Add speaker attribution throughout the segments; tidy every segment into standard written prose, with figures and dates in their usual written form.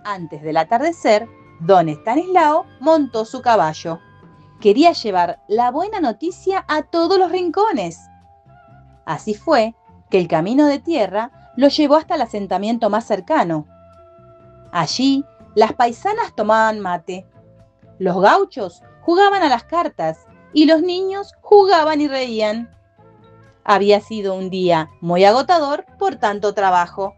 Speaker 1: Antes del atardecer, don Estanislao montó su caballo. Quería llevar la buena noticia a todos los rincones. Así fue que el camino de tierra lo llevó hasta el asentamiento más cercano. Allí, las paisanas tomaban mate, los gauchos jugaban a las cartas y los niños jugaban y reían. Había sido un día muy agotador por tanto trabajo.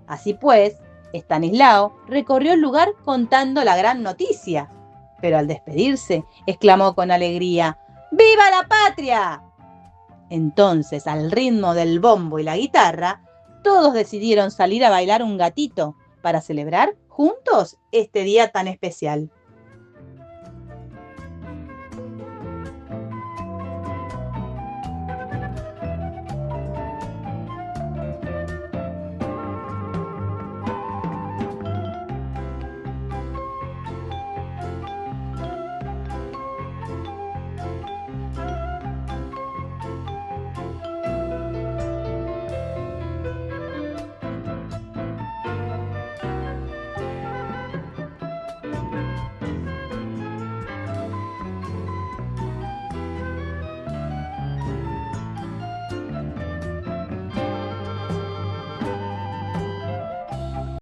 Speaker 1: Así pues, Estanislao recorrió el lugar contando la gran noticia, pero al despedirse exclamó con alegría: ¡Viva la patria! Entonces, al ritmo del bombo y la guitarra, todos decidieron salir a bailar un gatito para celebrar juntos este día tan especial.